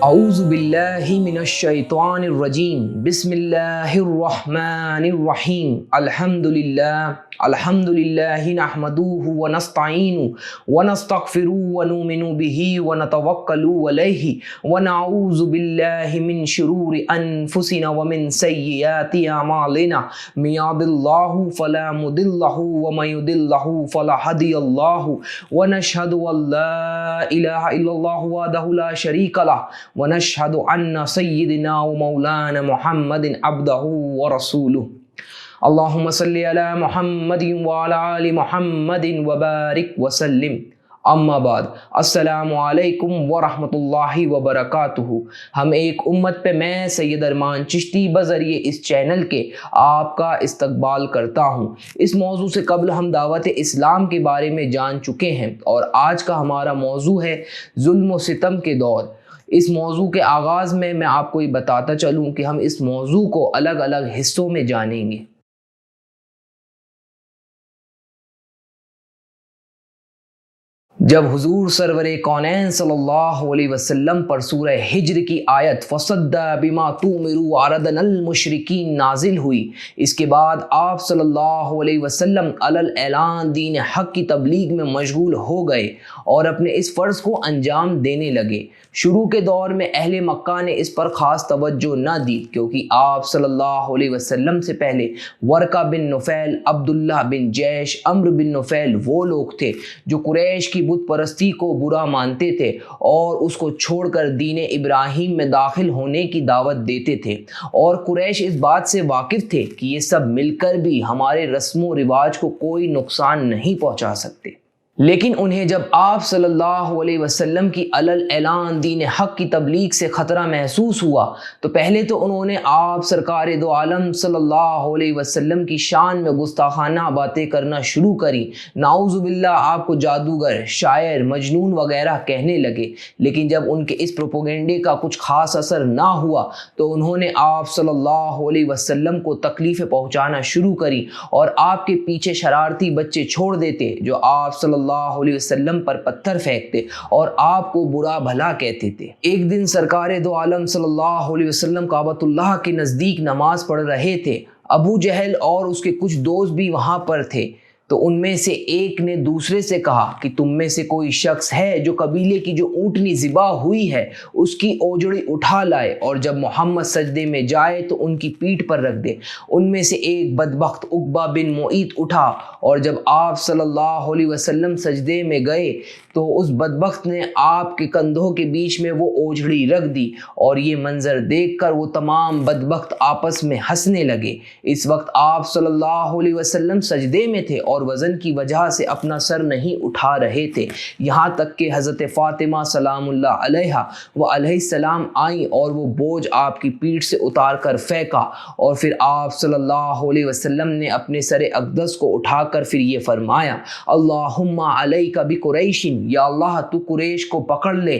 اعوذ باللہ من الشیطان الرجیم بسم اللہ الرحمن الرحیم الحمدللہ نحمدہ ونستعینہ ونستغفرہ ونؤمن بہ ونتوکل علیہ ونعوذ باللہ من شرور انفسنا ومن سیئات اعمالنا من یهد اللہ فلا مضل له ومن یضلل له فلا هادی له ونشهد ان لا الہ الا اللہ وحدہ لا شریک له ونشهد ان سیدنا ومولانا محمد عبدہ ورسولہ اللہم صلی علی محمد وعلی آل محمد وبارک وسلم اما بعد السلام علیکم ورحمۃ اللہ وبرکاتہ۔ ہم ایک امت پہ میں سید ارمان چشتی بذریعے اس چینل کے آپ کا استقبال کرتا ہوں۔ اس موضوع سے قبل ہم دعوت اسلام کے بارے میں جان چکے ہیں اور آج کا ہمارا موضوع ہے ظلم و ستم کے دور۔ اس موضوع کے آغاز میں آپ کو یہ بتاتا چلوں کہ ہم اس موضوع کو الگ الگ حصوں میں جانیں گے۔ جب حضور سرور کونین صلی اللہ علیہ وسلم پر سورہ حجر کی آیت فَصَدَّ بِمَا تُؤْمِرُ وَأَرَدْنَا الْمُشْرِكِينَ نازل ہوئی، اس کے بعد آپ صلی اللہ علیہ وسلم علی الاعلان دین حق کی تبلیغ میں مشغول ہو گئے اور اپنے اس فرض کو انجام دینے لگے۔ شروع کے دور میں اہل مکہ نے اس پر خاص توجہ نہ دی، کیونکہ آپ صلی اللہ علیہ وسلم سے پہلے ورقہ بن نفیل، عبداللہ بن جیش، عمرو بن نفیل وہ لوگ تھے جو قریش کی بت پرستی کو برا مانتے تھے اور اس کو چھوڑ کر دین ابراہیم میں داخل ہونے کی دعوت دیتے تھے، اور قریش اس بات سے واقف تھے کہ یہ سب مل کر بھی ہمارے رسم و رواج کو کوئی نقصان نہیں پہنچا سکتے۔ لیکن انہیں جب آپ صلی اللہ علیہ وسلم کی علی الاعلان دین حق کی تبلیغ سے خطرہ محسوس ہوا تو پہلے تو انہوں نے آپ سرکار دو عالم صلی اللہ علیہ وسلم کی شان میں گستاخانہ باتیں کرنا شروع کری۔ نعوذ باللہ آپ کو جادوگر، شاعر، مجنون وغیرہ کہنے لگے۔ لیکن جب ان کے اس پروپیگنڈے کا کچھ خاص اثر نہ ہوا تو انہوں نے آپ صلی اللہ علیہ وسلم کو تکلیفیں پہنچانا شروع کری اور آپ کے پیچھے شرارتی بچے چھوڑ دیتے جو آپ صلی اللہ علیہ وسلم پر پتھر پھینکتے اور آپ کو برا بھلا کہتے تھے۔ ایک دن سرکار دو عالم صلی اللہ علیہ وسلم کعبۃ اللہ کے نزدیک نماز پڑھ رہے تھے۔ ابو جہل اور اس کے کچھ دوست بھی وہاں پر تھے، تو ان میں سے ایک نے دوسرے سے کہا کہ تم میں سے کوئی شخص ہے جو قبیلے کی جو اونٹنی ذبح ہوئی ہے اس کی اوجڑی اٹھا لائے اور جب محمد سجدے میں جائے تو ان کی پیٹھ پر رکھ دے۔ ان میں سے ایک بدبخت عقبہ بن معیط اٹھا اور جب آپ صلی اللہ علیہ وسلم سجدے میں گئے تو اس بدبخت نے آپ کے کندھوں کے بیچ میں وہ اوجڑی رکھ دی، اور یہ منظر دیکھ کر وہ تمام بدبخت آپس میں ہنسنے لگے۔ اس وقت آپ صلی اللہ علیہ وسلم سجدے میں تھے اور وزن کی وجہ سے اپنا سر نہیں اٹھا رہے تھے، یہاں تک کہ حضرت فاطمہ سلام اللہ علیہا و علیہ السلام آئیں اور وہ بوجھ آپ کی پیٹھ سے اتار کر پھینکا، اور پھر آپ صلی اللہ علیہ وسلم نے اپنے سر اقدس کو اٹھا کر پھر یہ فرمایا، اللہم علیک بقریش، یا اللہ تو قریش کو پکڑ لے۔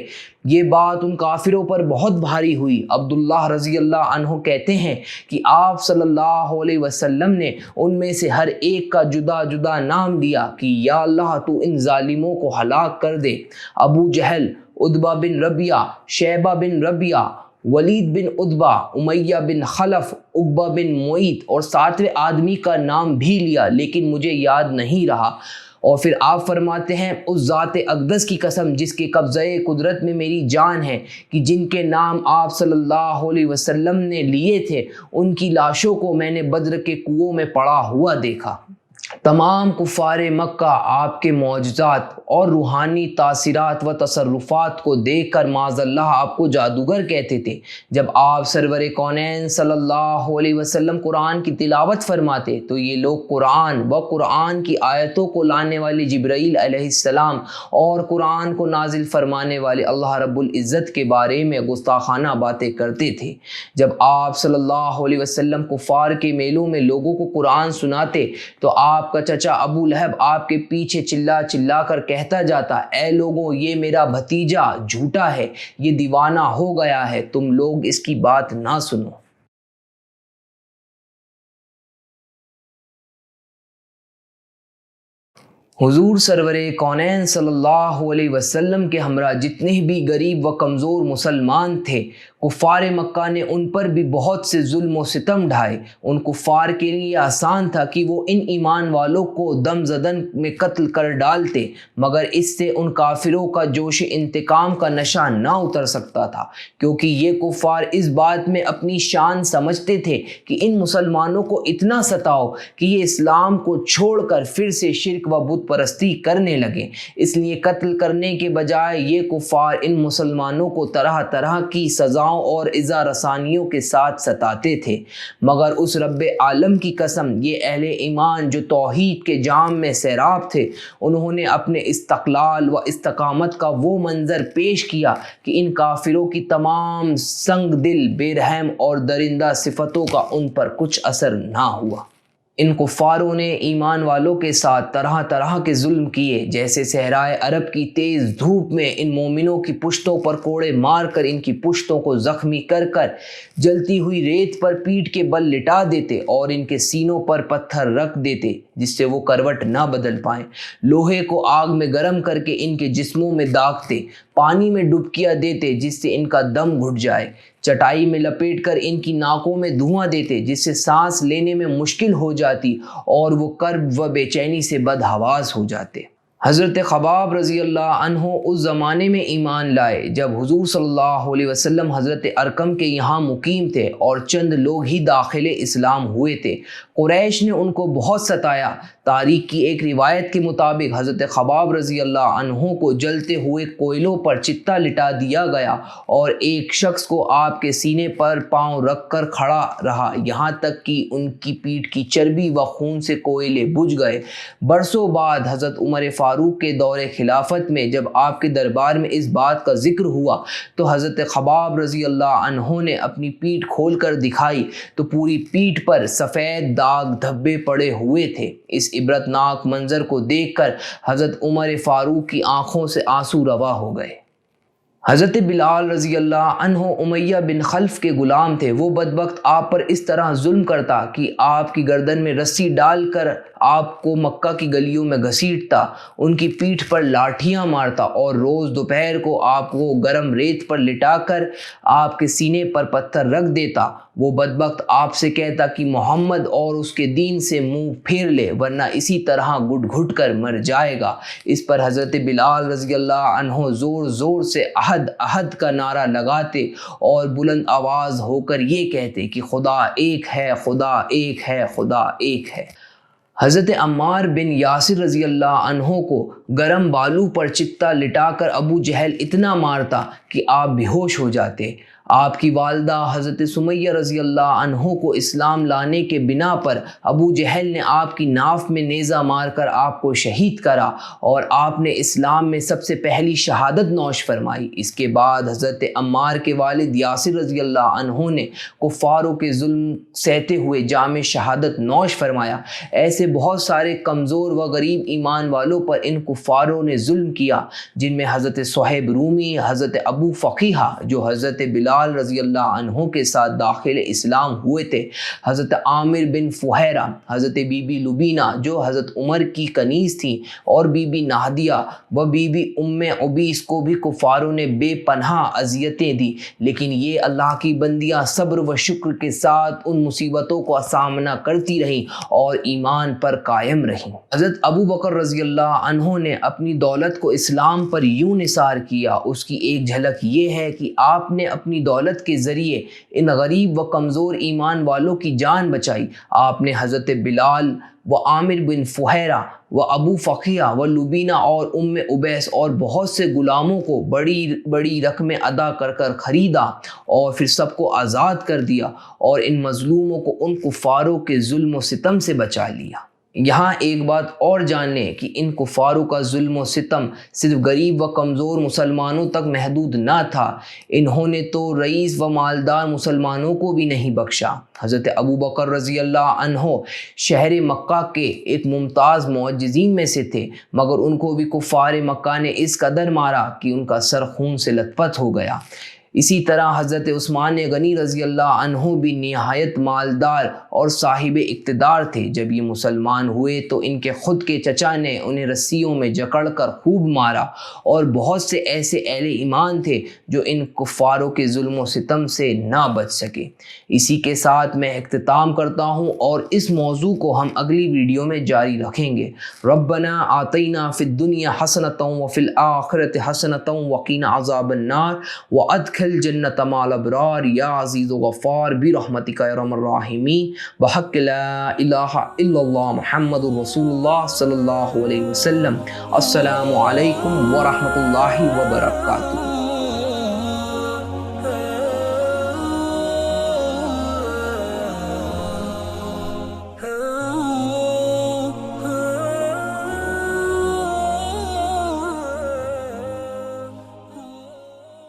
یہ بات ان کافروں پر بہت بھاری ہوئی۔ عبداللہ رضی اللہ عنہ کہتے ہیں کہ آپ صلی اللہ علیہ وسلم نے ان میں سے ہر ایک کا جدا جدا نام دیا کہ یا اللہ تو ان ظالموں کو ہلاک کر دے۔ ابو جہل، عتبہ بن ربیعہ، شیبہ بن ربیعہ، ولید بن عتبہ، امیہ بن خلف، عقبہ بن معیط، اور ساتویں آدمی کا نام بھی لیا لیکن مجھے یاد نہیں رہا۔ اور پھر آپ فرماتے ہیں اس ذات اقدس کی قسم جس کے قبضہ قدرت میں میری جان ہے کہ جن کے نام آپ صلی اللہ علیہ وسلم نے لیے تھے ان کی لاشوں کو میں نے بدر کے کنووں میں پڑا ہوا دیکھا۔ تمام کفار مکہ آپ کے معجزات اور روحانی تاثیرات و تصرفات کو دیکھ کر معاذ اللہ آپ کو جادوگر کہتے تھے۔ جب آپ سرور کونین صلی اللہ علیہ وسلم قرآن کی تلاوت فرماتے تو یہ لوگ قرآن و قرآن کی آیتوں کو لانے والے جبرائیل علیہ السلام اور قرآن کو نازل فرمانے والے اللہ رب العزت کے بارے میں گستاخانہ باتیں کرتے تھے۔ جب آپ صلی اللہ علیہ وسلم کفار کے میلوں میں لوگوں کو قرآن سناتے تو آپ کا چچا ابو لہب آپ کے پیچھے چلا چلا کر کہتا جاتا، اے لوگوں، یہ میرا بھتیجا جھوٹا ہے، یہ دیوانہ ہو گیا ہے، تم لوگ اس کی بات نہ سنو۔ حضور سرور کونین صلی اللہ علیہ وسلم کے ہمراہ جتنے بھی غریب و کمزور مسلمان تھے، کفار مکہ نے ان پر بھی بہت سے ظلم و ستم ڈھائے۔ ان کفار کے لیے آسان تھا کہ وہ ان ایمان والوں کو دم زدن میں قتل کر ڈالتے، مگر اس سے ان کافروں کا جوش انتقام کا نشہ نہ اتر سکتا تھا، کیونکہ یہ کفار اس بات میں اپنی شان سمجھتے تھے کہ ان مسلمانوں کو اتنا ستاؤ کہ یہ اسلام کو چھوڑ کر پھر سے شرک و بت پرستی کرنے لگے۔ اس لیے قتل کرنے کے بجائے یہ کفار ان مسلمانوں کو طرح طرح کی سزاؤں اور ایذا رسانیوں کے ساتھ ستاتے تھے، مگر اس رب عالم کی قسم، یہ اہل ایمان جو توحید کے جام میں سیراب تھے، انہوں نے اپنے استقلال و استقامت کا وہ منظر پیش کیا کہ ان کافروں کی تمام سنگ دل، بے رحم اور درندہ صفتوں کا ان پر کچھ اثر نہ ہوا۔ ان کفاروں نے ایمان والوں کے ساتھ طرح طرح کے ظلم کیے، جیسے صحرائے عرب کی تیز دھوپ میں ان مومنوں کی پشتوں پر کوڑے مار کر ان کی پشتوں کو زخمی کر کر جلتی ہوئی ریت پر پیٹھ کے بل لٹا دیتے اور ان کے سینوں پر پتھر رکھ دیتے جس سے وہ کروٹ نہ بدل پائیں، لوہے کو آگ میں گرم کر کے ان کے جسموں میں داغتے، پانی میں ڈبکیاں دیتے جس سے ان کا دم گھٹ جائے، چٹائی میں لپیٹ کر ان کی ناکوں میں دھواں دیتے جس سے سانس لینے میں مشکل ہو جاتی اور وہ کرب و بے چینی سے بدحواس ہو جاتے۔ حضرت خباب رضی اللہ عنہ اس زمانے میں ایمان لائے جب حضور صلی اللہ علیہ وسلم حضرت ارقم کے یہاں مقیم تھے اور چند لوگ ہی داخل اسلام ہوئے تھے۔ قریش نے ان کو بہت ستایا۔ تاریخ کی ایک روایت کے مطابق حضرت خباب رضی اللہ عنہ کو جلتے ہوئے کوئلوں پر چتا لٹا دیا گیا اور ایک شخص کو آپ کے سینے پر پاؤں رکھ کر کھڑا رہا، یہاں تک کہ ان کی پیٹھ کی چربی و خون سے کوئلے بجھ گئے۔ برسوں بعد حضرت عمر فاروق کے دور خلافت میں جب آپ کے دربار میں اس بات کا ذکر ہوا تو حضرت خباب رضی اللہ عنہ نے اپنی پیٹھ کھول کر دکھائی تو پوری پیٹھ پر سفید داغ دھبے پڑے ہوئے تھے۔ اس عبرت ناک منظر کو دیکھ کر حضرت عمر فاروق کی آنکھوں سے آنسو روا ہو گئے۔ حضرت بلال رضی اللہ عنہ امیہ بن خلف کے غلام تھے۔ وہ بدبخت آپ پر اس طرح ظلم کرتا کہ آپ کی گردن میں رسی ڈال کر آپ کو مکہ کی گلیوں میں گھسیٹتا، ان کی پیٹھ پر لاٹھیاں مارتا اور روز دوپہر کو آپ کو گرم ریت پر لٹا کر آپ کے سینے پر پتھر رکھ دیتا۔ وہ بدبخت آپ سے کہتا کہ محمد اور اس کے دین سے منہ پھیر لے ورنہ اسی طرح گھٹ گھٹ کر مر جائے گا۔ اس پر حضرت بلال رضی اللہ عنہ زور زور سے احد احد کا نعرہ لگاتے اور بلند آواز ہو کر یہ کہتے کہ خدا ایک ہے، خدا ایک ہے، خدا ایک ہے۔ حضرت عمار بن یاسر رضی اللہ عنہ کو گرم بالو پر چتا لٹا کر ابو جہل اتنا مارتا کہ آپ بے ہوش ہو جاتے۔ آپ کی والدہ حضرت سمیہ رضی اللہ عنہ کو اسلام لانے کے بنا پر ابو جہل نے آپ کی ناف میں نیزہ مار کر آپ کو شہید کرا اور آپ نے اسلام میں سب سے پہلی شہادت نوش فرمائی۔ اس کے بعد حضرت عمار کے والد یاسر رضی اللہ عنہ نے کفاروں کے ظلم سہتے ہوئے جام شہادت نوش فرمایا۔ ایسے بہت سارے کمزور و غریب ایمان والوں پر ان کفاروں نے ظلم کیا، جن میں حضرت صہیب رومی، حضرت ابو فقیہہ جو حضرت بلال رضی اللہ عنہ کے ساتھ داخل اسلام ہوئے تھے، حضرت عامر بن فہیرہ، حضرت بی بی لبینہ جو حضرت عمر کی کنیز تھی اور بی بی نہدیہ و بی بی ام عبیس کو بھی کفاروں نے بے پناہ اذیتیں دی، لیکن یہ اللہ کی بندیاں صبر و شکر کے ساتھ ان مصیبتوں کا سامنا کرتی رہیں اور ایمان پر قائم رہیں۔ حضرت ابو بکر رضی اللہ عنہ نے اپنی دولت کو اسلام پر یوں نثار کیا۔ اس کی ایک جھلک یہ ہے کہ آپ نے اپنی دولت کے ذریعے ان غریب و کمزور ایمان والوں کی جان بچائی۔ آپ نے حضرت بلال و عامر بن فہیرہ و ابو فقیہ و لبینہ اور ام ابیس اور بہت سے غلاموں کو بڑی بڑی رقمیں ادا کر کر خریدا اور پھر سب کو آزاد کر دیا اور ان مظلوموں کو ان کفاروں کے ظلم و ستم سے بچا لیا۔ یہاں ایک بات اور جان لیں کہ ان کفاروں کا ظلم و ستم صرف غریب و کمزور مسلمانوں تک محدود نہ تھا، انہوں نے تو رئیس و مالدار مسلمانوں کو بھی نہیں بخشا۔ حضرت ابو بکر رضی اللہ عنہ شہر مکہ کے ایک ممتاز معجزین میں سے تھے، مگر ان کو بھی کفار مکہ نے اس قدر مارا کہ ان کا سر خون سے لت پت ہو گیا۔ اسی طرح حضرت عثمان غنی رضی اللہ عنہ بھی نہایت مالدار اور صاحب اقتدار تھے۔ جب یہ مسلمان ہوئے تو ان کے خود کے چچا نے انہیں رسیوں میں جکڑ کر خوب مارا، اور بہت سے ایسے اہل ایمان تھے جو ان کفاروں کے ظلم و ستم سے نہ بچ سکے۔ اسی کے ساتھ میں اختتام کرتا ہوں اور اس موضوع کو ہم اگلی ویڈیو میں جاری رکھیں گے۔ ربنا آتینا فی الدنیا حسنۃ وفی الآخرۃ حسنۃ وقنا عذاب النار وادخلنا الجنة مع الابرار یا عزیز و غفار برحمتک یا ارحم الراحمین بحق لا الہ الا اللہ محمد رسول اللہ صلی اللہ علیہ وسلم۔ السلام علیکم ورحمۃ اللہ وبرکاتہ۔